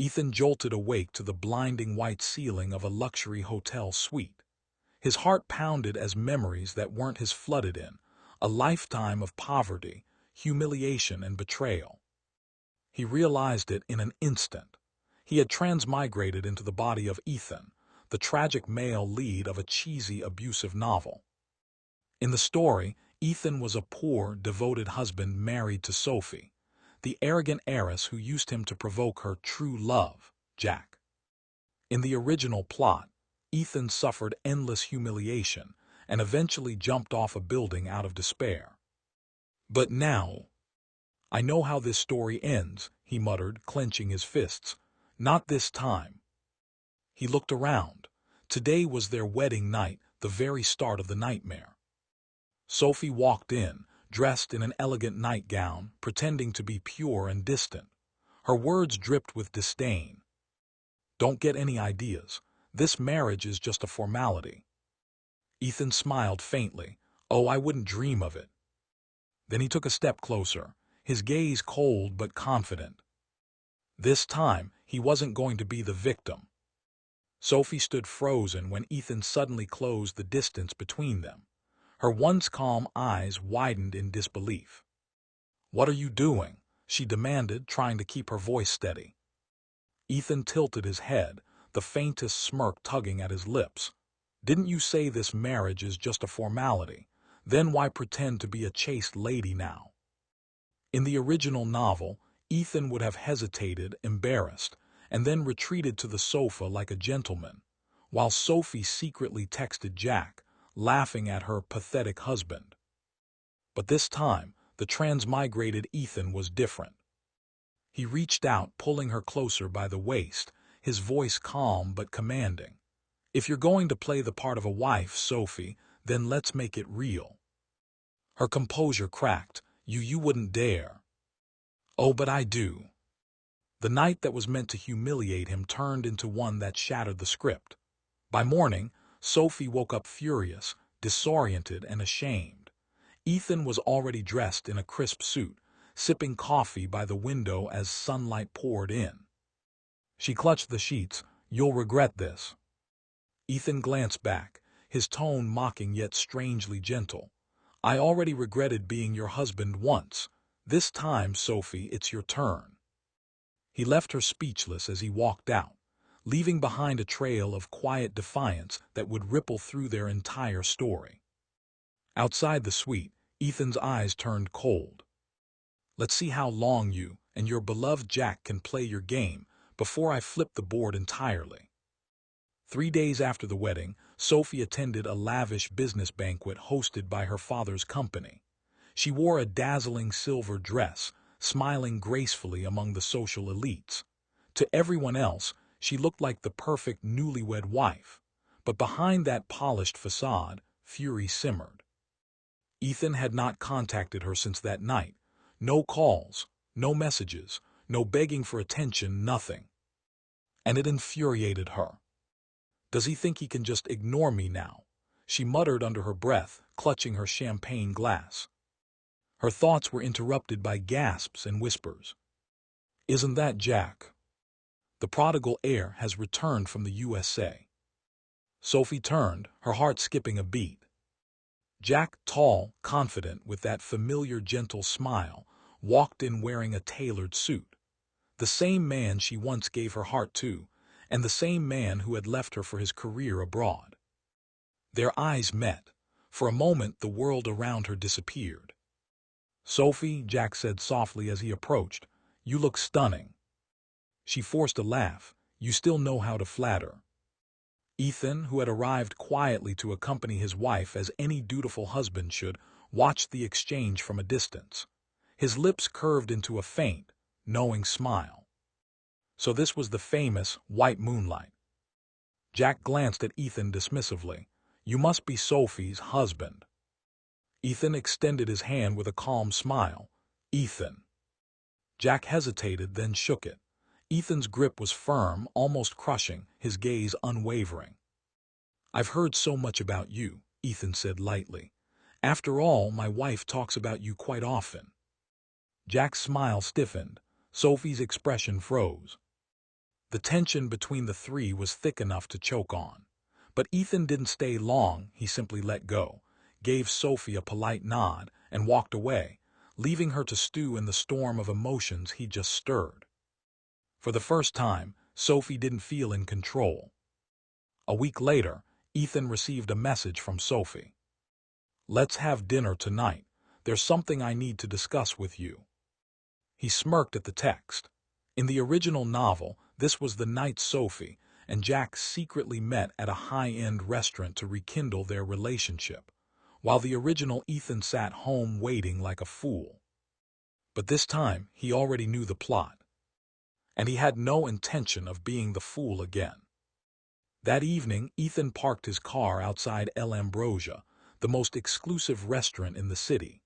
Ethan jolted awake to the blinding white ceiling of a luxury hotel suite. His heart pounded as memories that weren't his flooded in, a lifetime of poverty, humiliation, and betrayal. He realized it in an instant. He had transmigrated into the body of Ethan, the tragic male lead of a cheesy, abusive novel. In the story, Ethan was a poor, devoted husband married to Sophie, the arrogant heiress who used him to provoke her true love, Jack. In the original plot, Ethan suffered endless humiliation and eventually jumped off a building out of despair. But now, I know how this story ends, he muttered, clenching his fists. Not this time. He looked around. Today was their wedding night, the very start of the nightmare. Sophie walked in, dressed in an elegant nightgown, pretending to be pure and distant. Her words dripped with disdain. Don't get any ideas. This marriage is just a formality. Ethan smiled faintly. Oh, I wouldn't dream of it. Then he took a step closer, his gaze cold but confident. This time, he wasn't going to be the victim. Sophie stood frozen when Ethan suddenly closed the distance between them. Her once calm eyes widened in disbelief. "What are you doing?" she demanded, trying to keep her voice steady. Ethan tilted his head, the faintest smirk tugging at his lips. "Didn't you say this marriage is just a formality? Then why pretend to be a chaste lady now?" In the original novel, Ethan would have hesitated, embarrassed, and then retreated to the sofa like a gentleman, while Sophie secretly texted Jack, laughing at her pathetic husband. But this time, the transmigrated Ethan was different. He reached out, pulling her closer by the waist, his voice calm but commanding. "If you're going to play the part of a wife, Sophie, then let's make it real." Her composure cracked. You wouldn't dare." "Oh, but I do." The night that was meant to humiliate him turned into one that shattered the script. By morning, Sophie woke up furious, disoriented, and ashamed. Ethan was already dressed in a crisp suit, sipping coffee by the window as sunlight poured in. She clutched the sheets. "You'll regret this." Ethan glanced back, his tone mocking yet strangely gentle. "I already regretted being your husband once. This time, Sophie, it's your turn." He left her speechless as he walked out, leaving behind a trail of quiet defiance that would ripple through their entire story. Outside the suite, Ethan's eyes turned cold. "Let's see how long you and your beloved Jack can play your game before I flip the board entirely." 3 days after the wedding, Sophie attended a lavish business banquet hosted by her father's company. She wore a dazzling silver dress, smiling gracefully among the social elites. To everyone else, she looked like the perfect newlywed wife, but behind that polished facade, fury simmered. Ethan had not contacted her since that night. No calls, no messages, no begging for attention, nothing. And it infuriated her. "Does he think he can just ignore me now?" she muttered under her breath, clutching her champagne glass. Her thoughts were interrupted by gasps and whispers. "Isn't that Jack? The prodigal heir has returned from the USA." Sophie turned, her heart skipping a beat. Jack, tall, confident, with that familiar gentle smile, walked in wearing a tailored suit. The same man she once gave her heart to, and the same man who had left her for his career abroad. Their eyes met. For a moment, the world around her disappeared. "Sophie," Jack said softly as he approached, "you look stunning." She forced a laugh. "You still know how to flatter." Ethan, who had arrived quietly to accompany his wife as any dutiful husband should, watched the exchange from a distance. His lips curved into a faint, knowing smile. So this was the famous white moonlight. Jack glanced at Ethan dismissively. "You must be Sophie's husband." Ethan extended his hand with a calm smile. "Ethan." Jack hesitated, then shook it. Ethan's grip was firm, almost crushing, his gaze unwavering. "I've heard so much about you," Ethan said lightly. "After all, my wife talks about you quite often." Jack's smile stiffened. Sophie's expression froze. The tension between the three was thick enough to choke on. But Ethan didn't stay long. He simply let go, gave Sophie a polite nod, and walked away, leaving her to stew in the storm of emotions he just stirred. For the first time, Sophie didn't feel in control. A week later, Ethan received a message from Sophie. "Let's have dinner tonight. There's something I need to discuss with you." He smirked at the text. In the original novel, this was the night Sophie and Jack secretly met at a high-end restaurant to rekindle their relationship, while the original Ethan sat home waiting like a fool. But this time, he already knew the plot, and he had no intention of being the fool again. That evening, Ethan parked his car outside El Ambrosia, the most exclusive restaurant in the city.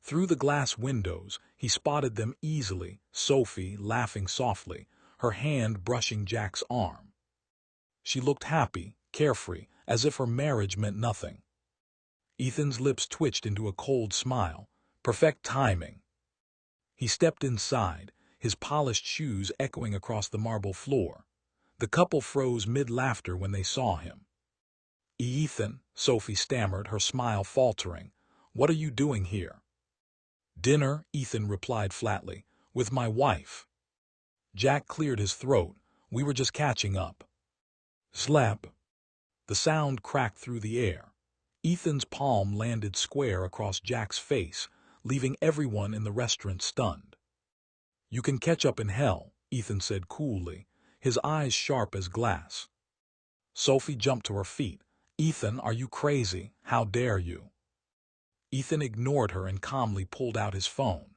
Through the glass windows, he spotted them easily, Sophie laughing softly, her hand brushing Jack's arm. She looked happy, carefree, as if her marriage meant nothing. Ethan's lips twitched into a cold smile. Perfect timing. He stepped inside, his polished shoes echoing across the marble floor. The couple froze mid-laughter when they saw him. "Ethan," Sophie stammered, her smile faltering, "what are you doing here?" "Dinner," Ethan replied flatly, "with my wife." Jack cleared his throat. "We were just catching up." Slap. The sound cracked through the air. Ethan's palm landed square across Jack's face, leaving everyone in the restaurant stunned. "You can catch up in hell," Ethan said coolly, his eyes sharp as glass. Sophie jumped to her feet. "Ethan, are you crazy? How dare you?" Ethan ignored her and calmly pulled out his phone.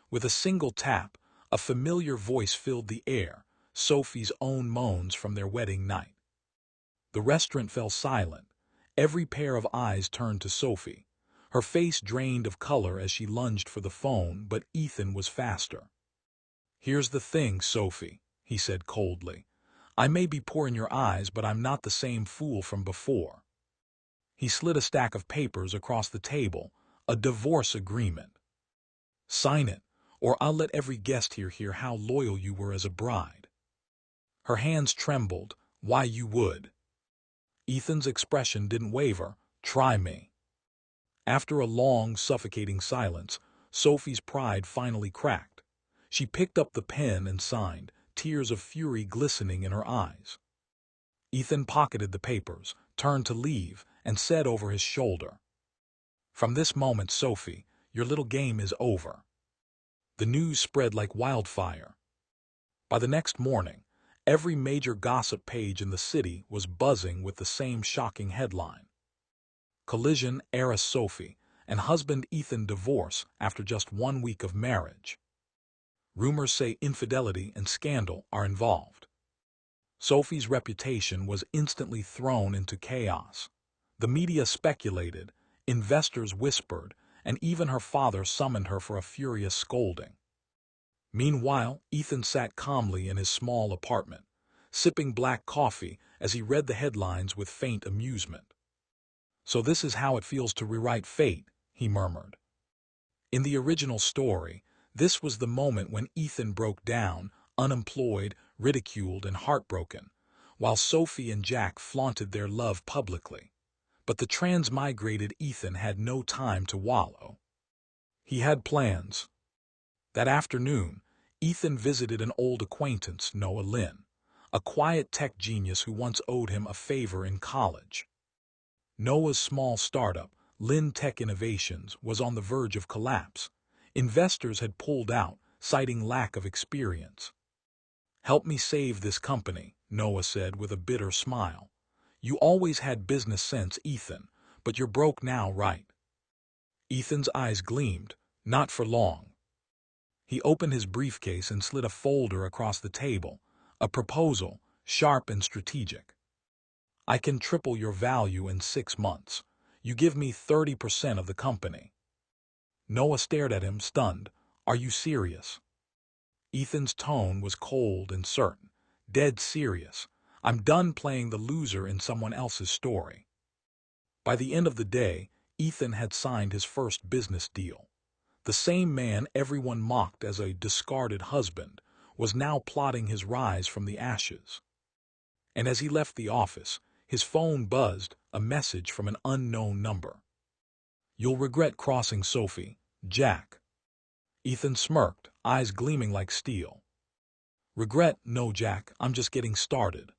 With a single tap, a familiar voice filled the air, Sophie's own moans from their wedding night. The restaurant fell silent. Every pair of eyes turned to Sophie. Her face drained of color as she lunged for the phone, but Ethan was faster. "Here's the thing, Sophie," he said coldly. "I may be poor in your eyes, but I'm not the same fool from before." He slid a stack of papers across the table, a divorce agreement. "Sign it, or I'll let every guest here hear how loyal you were as a bride." Her hands trembled. "Why you would?" Ethan's expression didn't waver. "Try me." After a long, suffocating silence, Sophie's pride finally cracked. She picked up the pen and signed, tears of fury glistening in her eyes. Ethan pocketed the papers, turned to leave, and said over his shoulder, "From this moment, Sophie, your little game is over." The news spread like wildfire. By the next morning, every major gossip page in the city was buzzing with the same shocking headline. "Collision, heiress Sophie, and husband Ethan divorce after just 1 week of marriage." Rumors say infidelity and scandal are involved. Sophie's reputation was instantly thrown into chaos. The media speculated, investors whispered, and even her father summoned her for a furious scolding. Meanwhile, Ethan sat calmly in his small apartment, sipping black coffee as he read the headlines with faint amusement. "So this is how it feels to rewrite fate," he murmured. In the original story, this was the moment when Ethan broke down, unemployed, ridiculed, and heartbroken, while Sophie and Jack flaunted their love publicly. But the transmigrated Ethan had no time to wallow. He had plans. That afternoon, Ethan visited an old acquaintance, Noah Lynn, a quiet tech genius who once owed him a favor in college. Noah's small startup, Lynn Tech Innovations, was on the verge of collapse. Investors had pulled out, citing lack of experience. "Help me save this company," Noah said with a bitter smile. "You always had business sense, Ethan, but you're broke now, right?" Ethan's eyes gleamed. "Not for long." He opened his briefcase and slid a folder across the table, a proposal, sharp and strategic. "I can triple your value in 6 months. You give me 30% of the company." Noah stared at him, stunned. "Are you serious?" Ethan's tone was cold and certain. "Dead serious. I'm done playing the loser in someone else's story." By the end of the day, Ethan had signed his first business deal. The same man everyone mocked as a discarded husband was now plotting his rise from the ashes. And as he left the office, his phone buzzed, a message from an unknown number. "You'll regret crossing Sophie, Jack." Ethan smirked, eyes gleaming like steel. "Regret? No, Jack, I'm just getting started."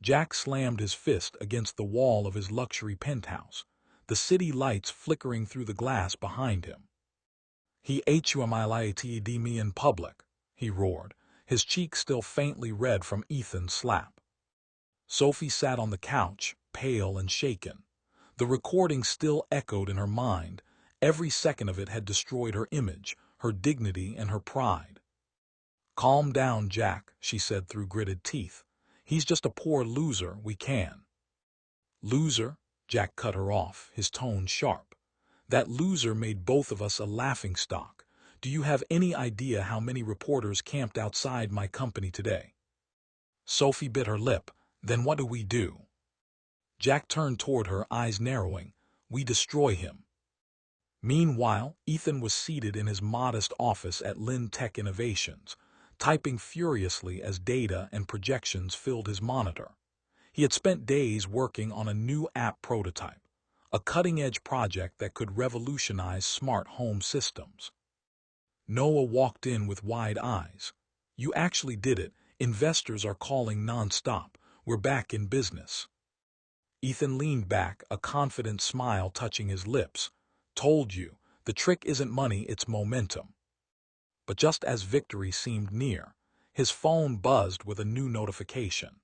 Jack slammed his fist against the wall of his luxury penthouse, the city lights flickering through the glass behind him. "He humiliated me in public," he roared, his cheeks still faintly red from Ethan's slap. Sophie sat on the couch, pale and shaken. The recording still echoed in her mind. Every second of it had destroyed her image, her dignity, and her pride. "Calm down, Jack," she said through gritted teeth. "He's just a poor loser, we can." "Loser?" Jack cut her off, his tone sharp. "That loser made both of us a laughingstock. Do you have any idea how many reporters camped outside my company today?" Sophie bit her lip. "Then what do we do?" Jack turned toward her, eyes narrowing. "We destroy him." Meanwhile, Ethan was seated in his modest office at Lynn Tech Innovations, typing furiously as data and projections filled his monitor. He had spent days working on a new app prototype, a cutting-edge project that could revolutionize smart home systems. Noah walked in with wide eyes. "You actually did it. Investors are calling nonstop. We're back in business." Ethan leaned back, a confident smile touching his lips. "Told you, the trick isn't money, it's momentum." But just as victory seemed near, his phone buzzed with a new notification.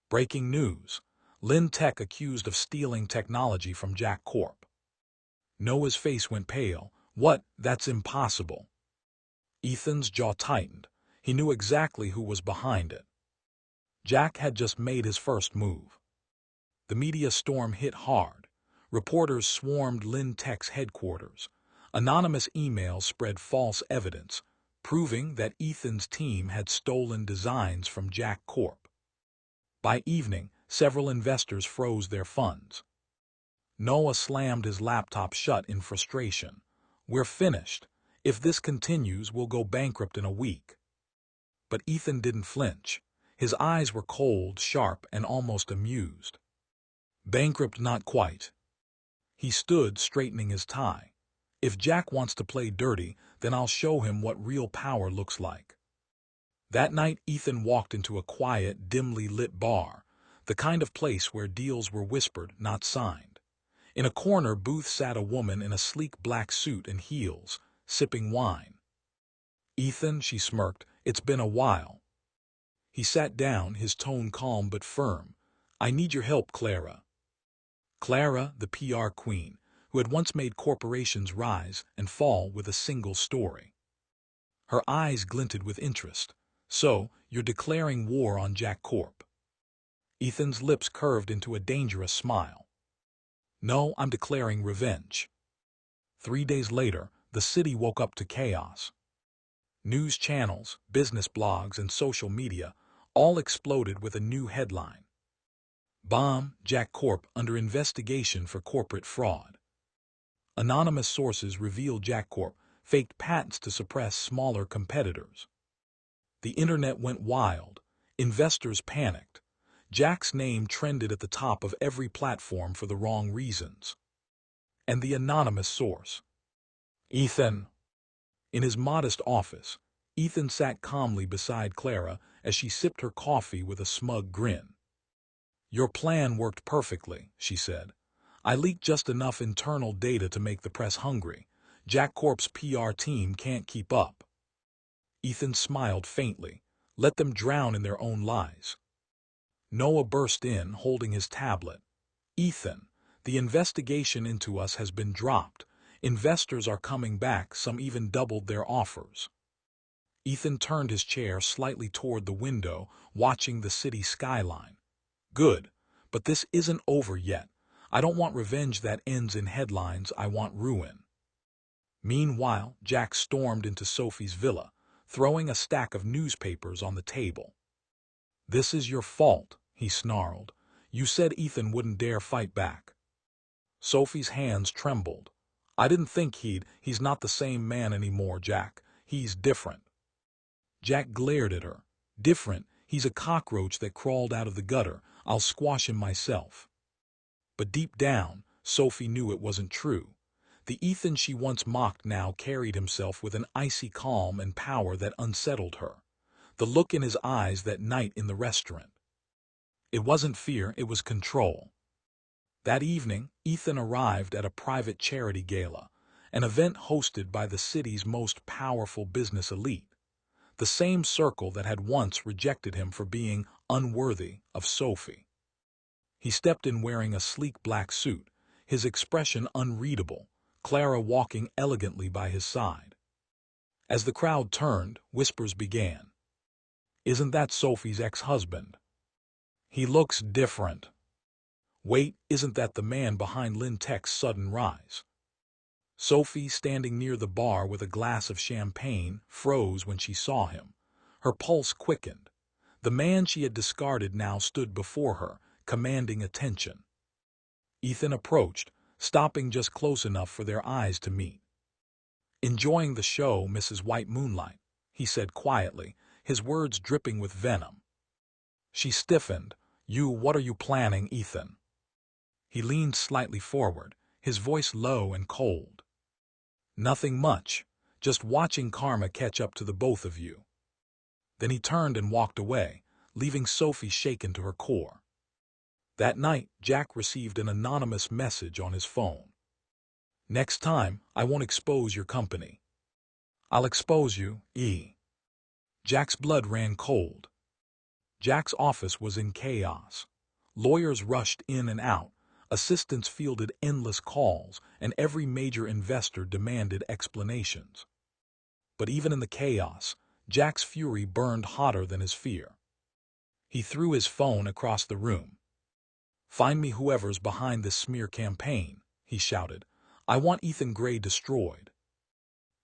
Breaking news: Lynn Tech accused of stealing technology from Jack Corp. Noah's face went pale. "What? That's impossible." Ethan's jaw tightened. He knew exactly who was behind it. Jack had just made his first move. The media storm hit hard. Reporters swarmed Lynn Tech's headquarters. Anonymous emails spread false evidence, proving that Ethan's team had stolen designs from Jack Corp. By evening, several investors froze their funds. Noah slammed his laptop shut in frustration. "We're finished. If this continues, we'll go bankrupt in a week." But Ethan didn't flinch. His eyes were cold, sharp, and almost amused. "Bankrupt, not quite." He stood, straightening his tie. "If Jack wants to play dirty, then I'll show him what real power looks like." That night, Ethan walked into a quiet, dimly lit bar, the kind of place where deals were whispered, not signed. In a corner booth sat a woman in a sleek black suit and heels, sipping wine. "Ethan," she smirked, "it's been a while." He sat down, his tone calm but firm. "I need your help, Clara." Clara, the PR queen, who had once made corporations rise and fall with a single story. Her eyes glinted with interest. "So, you're declaring war on Jack Corp." Ethan's lips curved into a dangerous smile. "No, I'm declaring revenge." 3 days later, the city woke up to chaos. News channels, business blogs, and social media all exploded with a new headline. "Bomb, Jack Corp under investigation for corporate fraud." Anonymous sources revealed Jack Corp faked patents to suppress smaller competitors. The internet went wild. Investors panicked. Jack's name trended at the top of every platform for the wrong reasons. And the anonymous source: Ethan. In his modest office, Ethan sat calmly beside Clara as she sipped her coffee with a smug grin. "Your plan worked perfectly," she said. "I leaked just enough internal data to make the press hungry. Jack Corp's PR team can't keep up." Ethan smiled faintly. "Let them drown in their own lies." Noah burst in, holding his tablet. "Ethan, the investigation into us has been dropped. Investors are coming back, some even doubled their offers." Ethan turned his chair slightly toward the window, watching the city skyline. "Good, but this isn't over yet. I don't want revenge that ends in headlines, I want ruin." Meanwhile, Jack stormed into Sophie's villa, throwing a stack of newspapers on the table. "This is your fault," he snarled. "You said Ethan wouldn't dare fight back." Sophie's hands trembled. "I didn't think he's not the same man anymore, Jack. He's different." Jack glared at her. Different, he's a cockroach that crawled out of the gutter. I'll squash him myself. But deep down, Sophie knew it wasn't true. The Ethan she once mocked now carried himself with an icy calm and power that unsettled her. The look in his eyes that night in the restaurant. It wasn't fear, it was control. That evening, Ethan arrived at a private charity gala, an event hosted by the city's most powerful business elite, the same circle that had once rejected him for being unworthy of Sophie. He stepped in wearing a sleek black suit, his expression unreadable, Clara walking elegantly by his side. As the crowd turned, whispers began. "Isn't that Sophie's ex-husband? He looks different. Wait, isn't that the man behind Lynn Tech's sudden rise?" Sophie, standing near the bar with a glass of champagne, froze when she saw him. Her pulse quickened. The man she had discarded now stood before her, commanding attention. Ethan approached, stopping just close enough for their eyes to meet. "Enjoying the show, Mrs. White Moonlight," he said quietly, his words dripping with venom. She stiffened. What are you planning, Ethan?" He leaned slightly forward, his voice low and cold. "Nothing much, just watching karma catch up to the both of you." Then he turned and walked away, leaving Sophie shaken to her core. That night, Jack received an anonymous message on his phone. "Next time, I won't expose your company. I'll expose you, E." Jack's blood ran cold. Jack's office was in chaos. Lawyers rushed in and out, assistants fielded endless calls, and every major investor demanded explanations. But even in the chaos, Jack's fury burned hotter than his fear. He threw his phone across the room. "Find me whoever's behind this smear campaign," he shouted. "I want Ethan Gray destroyed."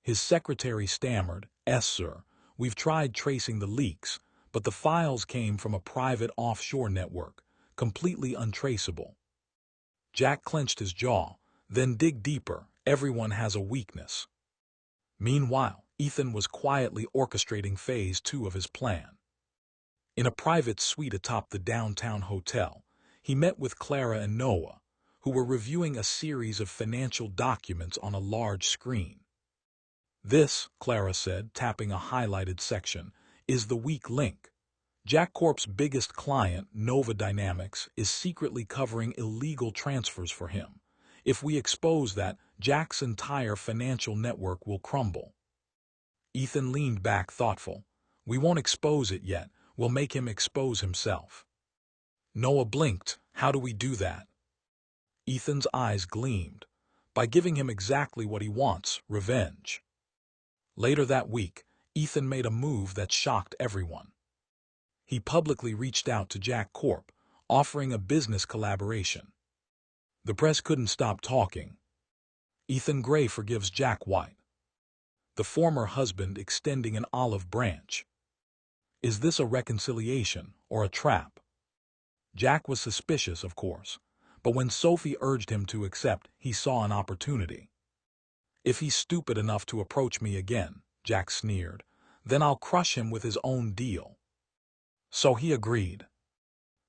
His secretary stammered, "Yes, sir. We've tried tracing the leaks, but the files came from a private offshore network, completely untraceable." Jack clenched his jaw. "Then dig deeper. Everyone has a weakness." Meanwhile, Ethan was quietly orchestrating phase 2 of his plan. In a private suite atop the downtown hotel, he met with Clara and Noah, who were reviewing a series of financial documents on a large screen. "This," Clara said, tapping a highlighted section, "is the weak link. Jack Corp's biggest client, Nova Dynamics, is secretly covering illegal transfers for him. If we expose that, Jack's entire financial network will crumble." Ethan leaned back thoughtful. "We won't expose it yet. We'll make him expose himself." Noah blinked. "How do we do that?" Ethan's eyes gleamed. "By giving him exactly what he wants, revenge." Later that week, Ethan made a move that shocked everyone. He publicly reached out to Jack Corp, offering a business collaboration. The press couldn't stop talking. Ethan Gray forgives Jack White. The former husband extending an olive branch. Is this a reconciliation or a trap? Jack was suspicious, of course, but when Sophie urged him to accept, he saw an opportunity. "If he's stupid enough to approach me again," Jack sneered, "then I'll crush him with his own deal." So he agreed.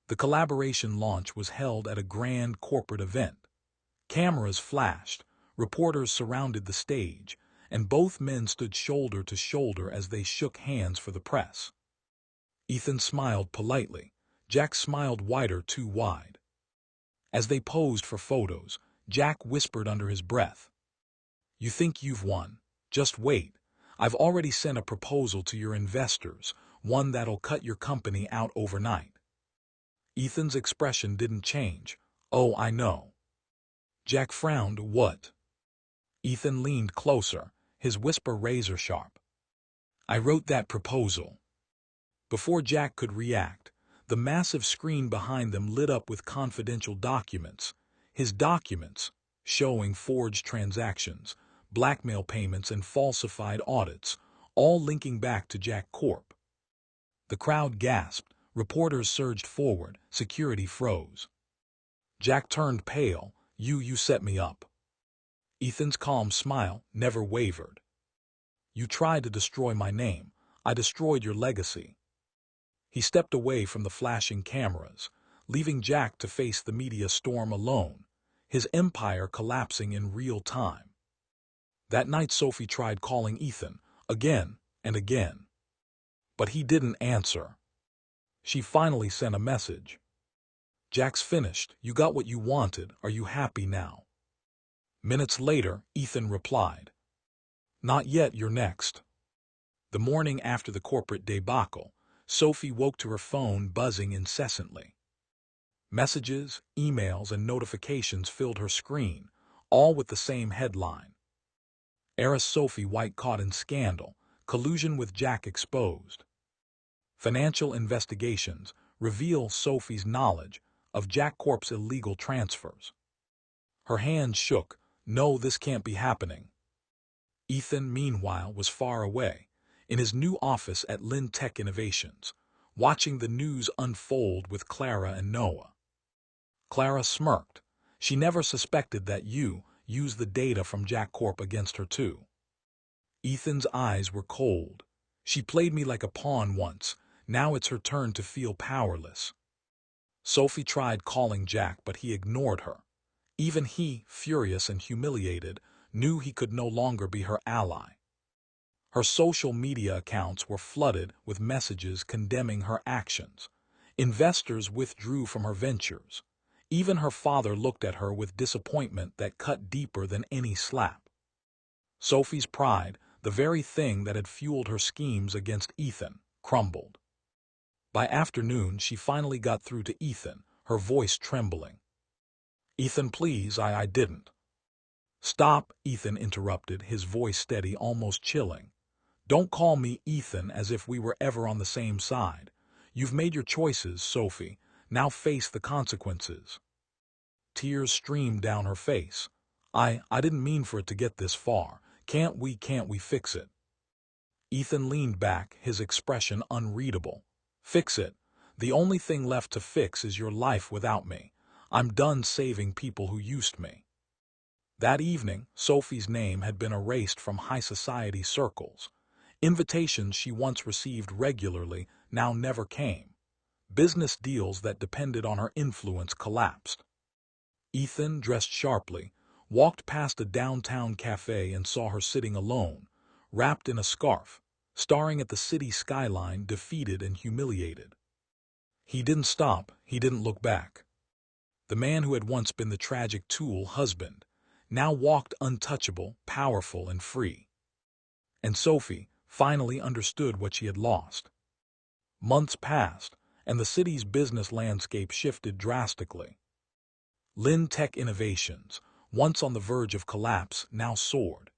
The collaboration launch was held at a grand corporate event. Cameras flashed, reporters surrounded the stage, and both men stood shoulder to shoulder as they shook hands for the press. Ethan smiled politely. Jack smiled wider, too wide. As they posed for photos, Jack whispered under his breath, "You think you've won? Just wait. I've already sent a proposal to your investors, one that'll cut your company out overnight." Ethan's expression didn't change. "Oh, I know." Jack frowned. "What?" Ethan leaned closer, his whisper razor sharp. "I wrote that proposal." Before Jack could react, the massive screen behind them lit up with confidential documents. His documents, showing forged transactions, blackmail payments, and falsified audits, all linking back to Jack Corp. The crowd gasped, reporters surged forward, security froze. Jack turned pale. You set me up." Ethan's calm smile never wavered. "You tried to destroy my name. I destroyed your legacy." He stepped away from the flashing cameras, leaving Jack to face the media storm alone, his empire collapsing in real time. That night Sophie tried calling Ethan, again and again. But he didn't answer. She finally sent a message. "Jack's finished. You got what you wanted. Are you happy now?" Minutes later, Ethan replied, "Not yet, you're next." The morning after the corporate debacle, Sophie woke to her phone buzzing incessantly. Messages, emails, and notifications filled her screen, all with the same headline. Heiress Sophie White caught in scandal, collusion with Jack exposed. Financial investigations reveal Sophie's knowledge of Jack Corp's illegal transfers. Her hands shook. No, this can't be happening. Ethan, meanwhile, was far away, in his new office at Lynn Tech Innovations, watching the news unfold with Clara and Noah. Clara smirked. She never suspected that you used the data from Jack Corp against her too. Ethan's eyes were cold. She played me like a pawn once. Now it's her turn to feel powerless. Sophie tried calling Jack, but he ignored her. Even he, furious and humiliated, knew he could no longer be her ally. Her social media accounts were flooded with messages condemning her actions. Investors withdrew from her ventures. Even her father looked at her with disappointment that cut deeper than any slap. Sophie's pride, the very thing that had fueled her schemes against Ethan, crumbled. By afternoon, she finally got through to Ethan, her voice trembling. "Ethan, please, I didn't." "Stop," Ethan interrupted, his voice steady, almost chilling. "Don't call me Ethan as if we were ever on the same side. You've made your choices, Sophie. Now face the consequences." Tears streamed down her face. I didn't mean for it to get this far. Can't we fix it?" Ethan leaned back, his expression unreadable. "Fix it? The only thing left to fix is your life without me. I'm done saving people who used me." That evening, Sophie's name had been erased from high society circles. Invitations she once received regularly now never came. Business deals that depended on her influence collapsed. Ethan, dressed sharply, walked past a downtown cafe and saw her sitting alone, wrapped in a scarf, staring at the city skyline, defeated and humiliated. He didn't stop, he didn't look back. The man who had once been the tragic tool husband now walked untouchable, powerful, and free. And Sophie finally understood what she had lost. Months passed, and the city's business landscape shifted drastically. Lynn Tech Innovations, once on the verge of collapse, now soared.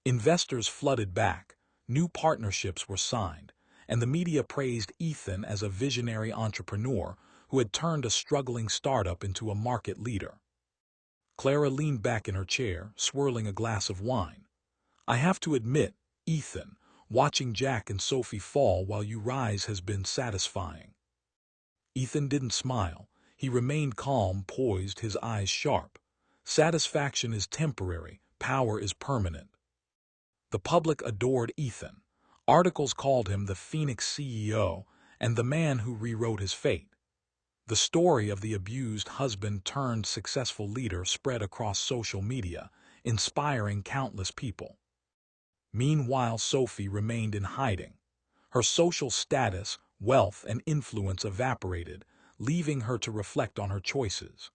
Investors flooded back, new partnerships were signed, and the media praised Ethan as a visionary entrepreneur who had turned a struggling startup into a market leader. Clara leaned back in her chair, swirling a glass of wine. "I have to admit, Ethan, watching Jack and Sophie fall while you rise has been satisfying." Ethan didn't smile. He remained calm, poised, his eyes sharp. Satisfaction is temporary, power is permanent. The public adored Ethan. Articles called him the Phoenix CEO and the man who rewrote his fate. The story of the abused husband-turned-successful leader spread across social media, inspiring countless people. Meanwhile, Sophie remained in hiding. Her social status, wealth, and influence evaporated, leaving her to reflect on her choices.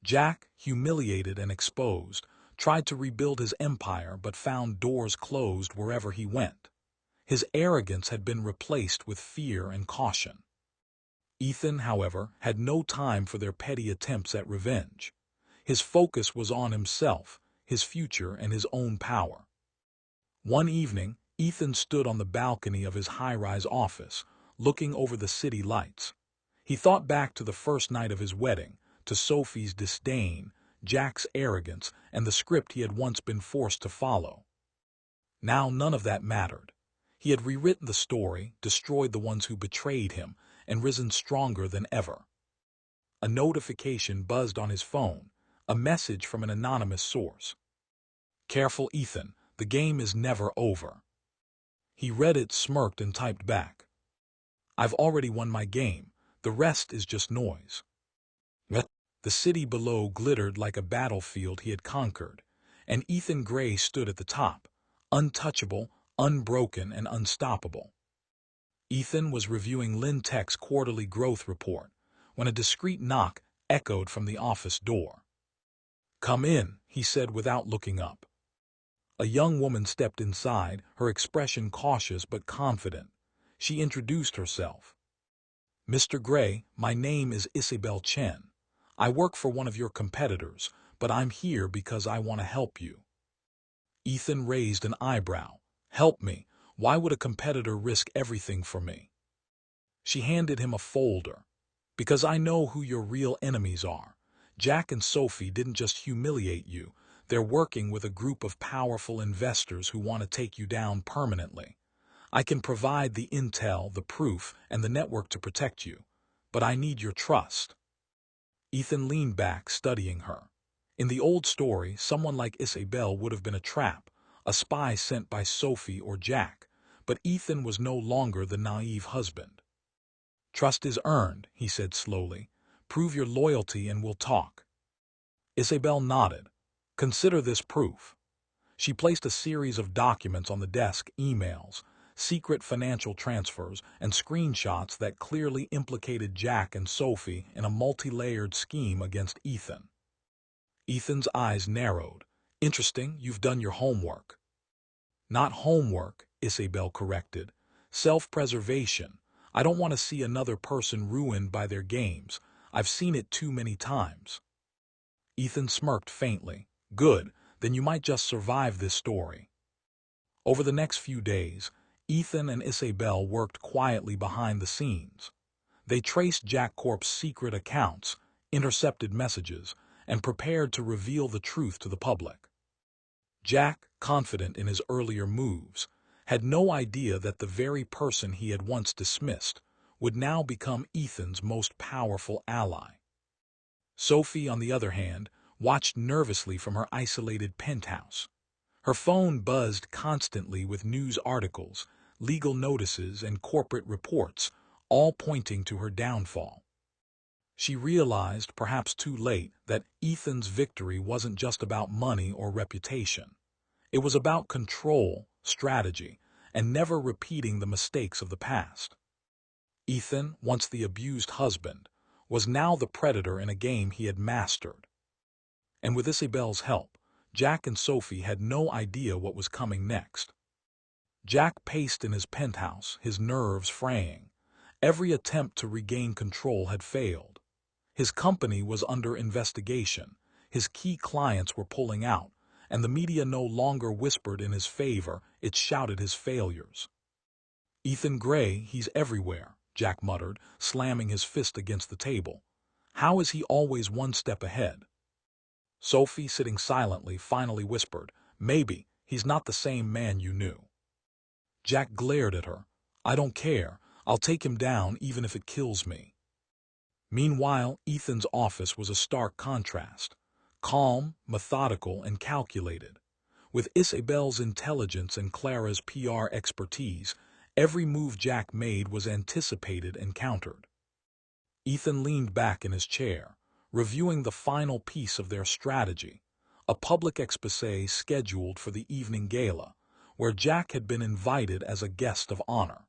Jack, humiliated and exposed, tried to rebuild his empire but found doors closed wherever he went. His arrogance had been replaced with fear and caution. Ethan, however, had no time for their petty attempts at revenge. His focus was on himself, his future, and his own power. One evening, Ethan stood on the balcony of his high-rise office, looking over the city lights. He thought back to the first night of his wedding, to Sophie's disdain, Jack's arrogance, and the script he had once been forced to follow. Now none of that mattered. He had rewritten the story, destroyed the ones who betrayed him, and risen stronger than ever. A notification buzzed on his phone, a message from an anonymous source. "Careful, Ethan, the game is never over." He read it, smirked, and typed back, "I've already won my game. The rest is just noise." The city below glittered like a battlefield he had conquered, and Ethan Gray stood at the top, untouchable, unbroken, and unstoppable. Ethan was reviewing Lynn Tech's quarterly growth report when a discreet knock echoed from the office door. "Come in," he said without looking up. A young woman stepped inside, her expression cautious but confident. She introduced herself. "Mr. Gray, my name is Isabel Chen. I work for one of your competitors, but I'm here because I want to help you." Ethan raised an eyebrow. "Help me? Why would a competitor risk everything for me?" She handed him a folder. "Because I know who your real enemies are. Jack and Sophie didn't just humiliate you. They're working with a group of powerful investors who want to take you down permanently. I can provide the intel, the proof, and the network to protect you, but I need your trust." Ethan leaned back, studying her. In the old story, someone like Isabel would have been a trap, a spy sent by Sophie or Jack, but Ethan was no longer the naive husband. "Trust is earned," he said slowly. "Prove your loyalty and we'll talk." Isabel nodded. "Consider this proof." She placed a series of documents on the desk, emails, secret financial transfers, and screenshots that clearly implicated Jack and Sophie in a multi-layered scheme against Ethan. Ethan's eyes narrowed. "Interesting, you've done your homework." "Not homework," Isabel corrected. "Self-preservation. I don't want to see another person ruined by their games. I've seen it too many times." Ethan smirked faintly. "Good, then you might just survive this story." Over the next few days, Ethan and Isabel worked quietly behind the scenes. They traced Jack Corp's secret accounts, intercepted messages, and prepared to reveal the truth to the public. Jack, confident in his earlier moves, had no idea that the very person he had once dismissed would now become Ethan's most powerful ally. Sophie, on the other hand, watched nervously from her isolated penthouse. Her phone buzzed constantly with news articles, legal notices, and corporate reports, all pointing to her downfall. She realized, perhaps too late, that Ethan's victory wasn't just about money or reputation. It was about control, strategy, and never repeating the mistakes of the past. Ethan, once the abused husband, was now the predator in a game he had mastered. And with Isabel's help, Jack and Sophie had no idea what was coming next. Jack paced in his penthouse, his nerves fraying. Every attempt to regain control had failed. His company was under investigation, his key clients were pulling out, and the media no longer whispered in his favor, it shouted his failures. "Ethan Gray, he's everywhere," Jack muttered, slamming his fist against the table. "How is he always one step ahead?" Sophie, sitting silently, finally whispered, "Maybe he's not the same man you knew." Jack glared at her. "I don't care. I'll take him down even if it kills me." Meanwhile, Ethan's office was a stark contrast. Calm, methodical, and calculated. With Isabel's intelligence and Clara's PR expertise, every move Jack made was anticipated and countered. Ethan leaned back in his chair, reviewing the final piece of their strategy, a public exposé scheduled for the evening gala, where Jack had been invited as a guest of honor.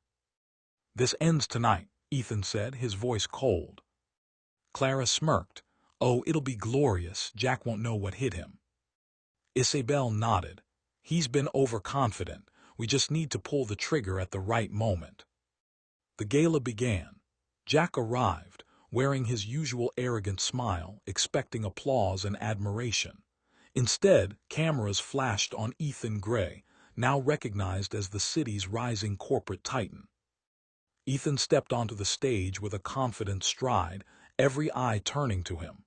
"This ends tonight," Ethan said, his voice cold. Clara smirked. "Oh, it'll be glorious. Jack won't know what hit him." Isabel nodded. "He's been overconfident. We just need to pull the trigger at the right moment." The gala began. Jack arrived, wearing his usual arrogant smile, expecting applause and admiration. Instead, cameras flashed on Ethan Gray, now recognized as the city's rising corporate titan. Ethan stepped onto the stage with a confident stride, every eye turning to him.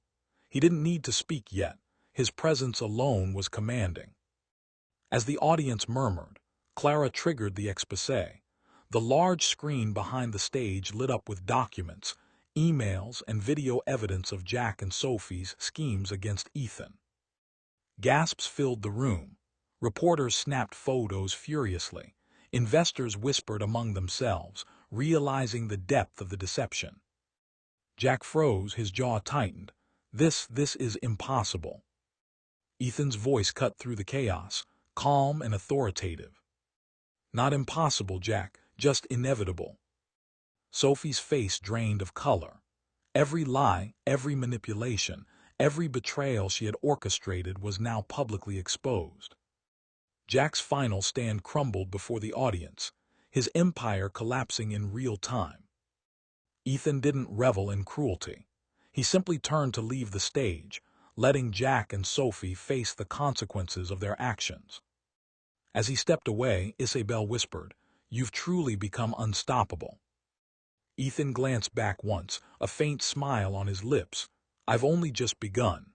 He didn't need to speak yet. His presence alone was commanding. As the audience murmured, Clara triggered the exposé. The large screen behind the stage lit up with documents, emails, and video evidence of Jack and Sophie's schemes against Ethan. Gasps filled the room. Reporters snapped photos furiously. Investors whispered among themselves, realizing the depth of the deception. Jack froze, his jaw tightened. This is impossible. Ethan's voice cut through the chaos, calm and authoritative. Not impossible, Jack, just inevitable. Sophie's face drained of color. Every lie, every manipulation, every betrayal she had orchestrated was now publicly exposed. Jack's final stand crumbled before the audience, his empire collapsing in real time. Ethan didn't revel in cruelty. He simply turned to leave the stage, letting Jack and Sophie face the consequences of their actions. As he stepped away, Isabel whispered, "You've truly become unstoppable." Ethan glanced back once, a faint smile on his lips. "I've only just begun."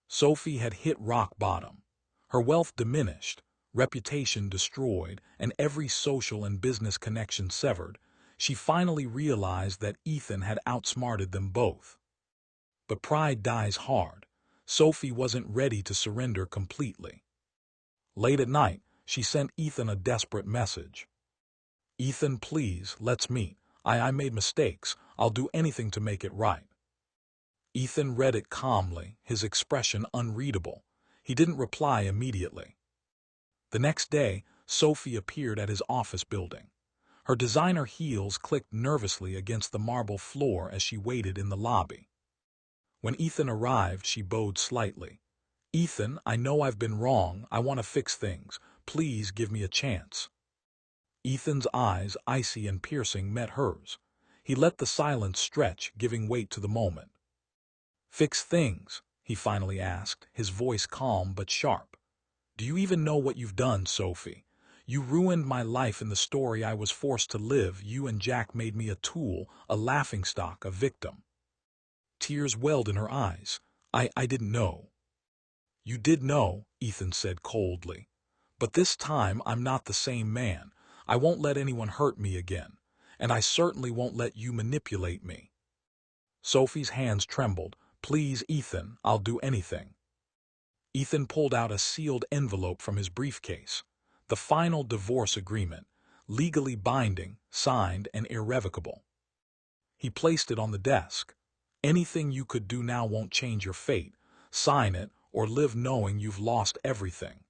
Sophie had hit rock bottom. Her wealth diminished, reputation destroyed, and every social and business connection severed. She finally realized that Ethan had outsmarted them both. But pride dies hard. Sophie wasn't ready to surrender completely. Late at night, she sent Ethan a desperate message. "Ethan, please, let's meet. I made mistakes. I'll do anything to make it right." Ethan read it calmly, his expression unreadable. He didn't reply immediately. The next day, Sophie appeared at his office building. Her designer heels clicked nervously against the marble floor as she waited in the lobby. When Ethan arrived, she bowed slightly. "Ethan, I know I've been wrong. I want to fix things. Please give me a chance." Ethan's eyes, icy and piercing, met hers. He let the silence stretch, giving weight to the moment. "Fix things?" he finally asked, his voice calm but sharp. "Do you even know what you've done, Sophie? You ruined my life in the story I was forced to live. You and Jack made me a tool, a laughingstock, a victim." Tears welled in her eyes. I didn't know." "You did know," Ethan said coldly. "But this time I'm not the same man. I won't let anyone hurt me again. And I certainly won't let you manipulate me." Sophie's hands trembled. "Please, Ethan, I'll do anything." Ethan pulled out a sealed envelope from his briefcase. The final divorce agreement, legally binding, signed, and irrevocable. He placed it on the desk. "Anything you could do now won't change your fate. Sign it, or live knowing you've lost everything."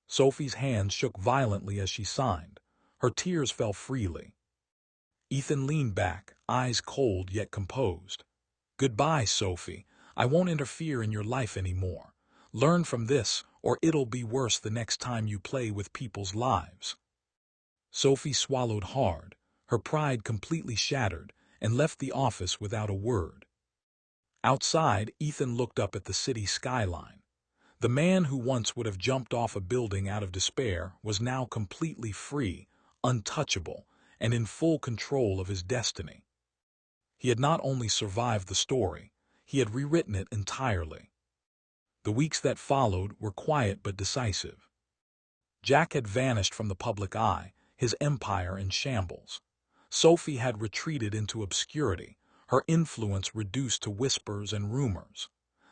Sophie's hands shook violently as she signed. Her tears fell freely. Ethan leaned back, eyes cold yet composed. "Goodbye, Sophie. I won't interfere in your life anymore. Learn from this, or it'll be worse the next time you play with people's lives." Sophie swallowed hard, her pride completely shattered, and left the office without a word. Outside, Ethan looked up at the city skyline. The man who once would have jumped off a building out of despair was now completely free, untouchable, and in full control of his destiny. He had not only survived the story, he had rewritten it entirely. The weeks that followed were quiet but decisive. Jack had vanished from the public eye, his empire in shambles. Sophie had retreated into obscurity, her influence reduced to whispers and rumors.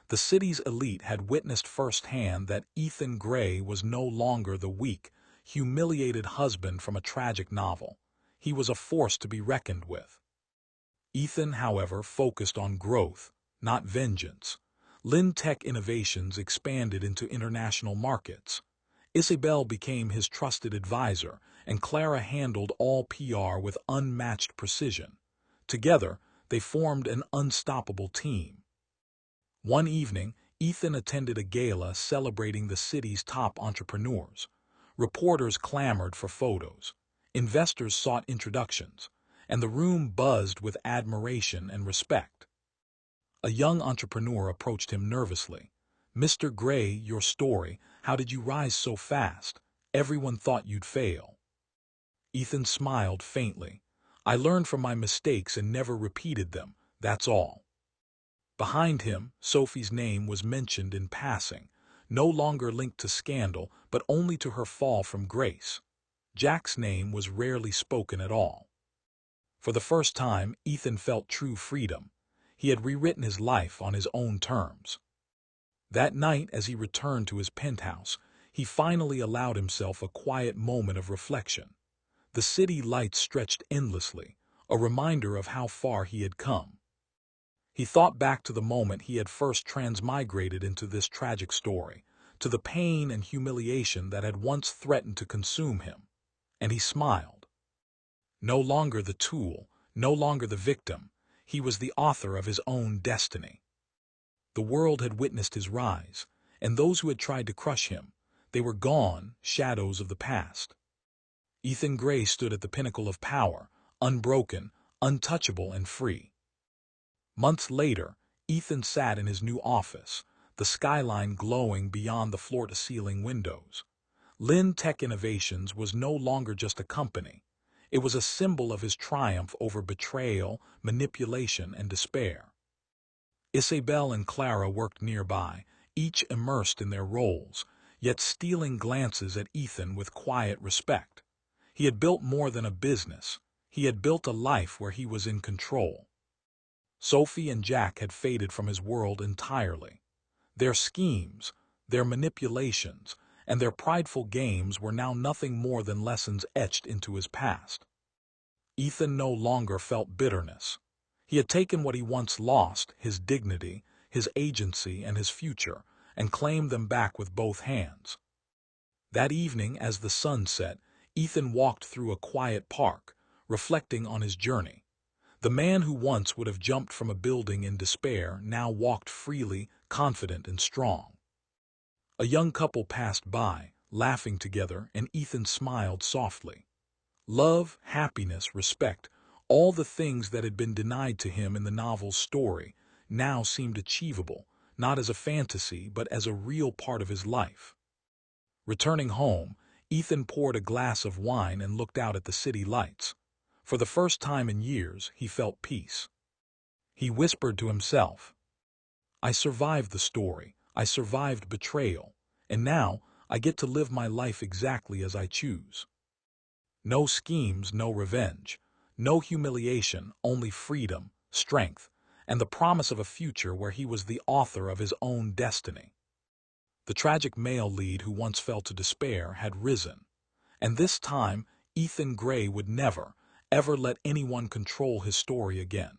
The city's elite had witnessed firsthand that Ethan Gray was no longer the weak, humiliated husband from a tragic novel. He was a force to be reckoned with. Ethan, however, focused on growth, not vengeance. Tech Innovations expanded into international markets. Isabel became his trusted advisor, and Clara handled all PR with unmatched precision. Together, they formed an unstoppable team. One evening, Ethan attended a gala celebrating the city's top entrepreneurs. Reporters clamored for photos. Investors sought introductions, and the room buzzed with admiration and respect. A young entrepreneur approached him nervously. "Mr. Gray, your story, how did you rise so fast? Everyone thought you'd fail." Ethan smiled faintly. "I learned from my mistakes and never repeated them, that's all." Behind him, Sophie's name was mentioned in passing, no longer linked to scandal, but only to her fall from grace. Jack's name was rarely spoken at all. For the first time, Ethan felt true freedom. He had rewritten his life on his own terms. That night, as he returned to his penthouse, he finally allowed himself a quiet moment of reflection. The city lights stretched endlessly, a reminder of how far he had come. He thought back to the moment he had first transmigrated into this tragic story, to the pain and humiliation that had once threatened to consume him, and he smiled. No longer the tool, no longer the victim, he was the author of his own destiny. The world had witnessed his rise, and those who had tried to crush him, they were gone, shadows of the past. Ethan Gray stood at the pinnacle of power, unbroken, untouchable, and free. Months later, Ethan sat in his new office, the skyline glowing beyond the floor-to-ceiling windows. Lynn Tech Innovations was no longer just a company. It was a symbol of his triumph over betrayal, manipulation, and despair. Isabel and Clara worked nearby, each immersed in their roles, yet stealing glances at Ethan with quiet respect. He had built more than a business. He had built a life where he was in control. Sophie and Jack had faded from his world entirely. Their schemes, their manipulations, and their prideful games were now nothing more than lessons etched into his past. Ethan no longer felt bitterness. He had taken what he once lost, his dignity, his agency, and his future, and claimed them back with both hands. That evening, as the sun set, Ethan walked through a quiet park, reflecting on his journey. The man who once would have jumped from a building in despair now walked freely, confident and strong. A young couple passed by, laughing together, and Ethan smiled softly. Love, happiness, respect, all the things that had been denied to him in the novel's story, now seemed achievable, not as a fantasy, but as a real part of his life. Returning home, Ethan poured a glass of wine and looked out at the city lights. For the first time in years, he felt peace. He whispered to himself, "I survived the story, I survived betrayal, and now I get to live my life exactly as I choose." No schemes, no revenge, no humiliation, only freedom, strength, and the promise of a future where he was the author of his own destiny. The tragic male lead who once fell to despair had risen, and this time Ethan Gray would never, ever let anyone control his story again.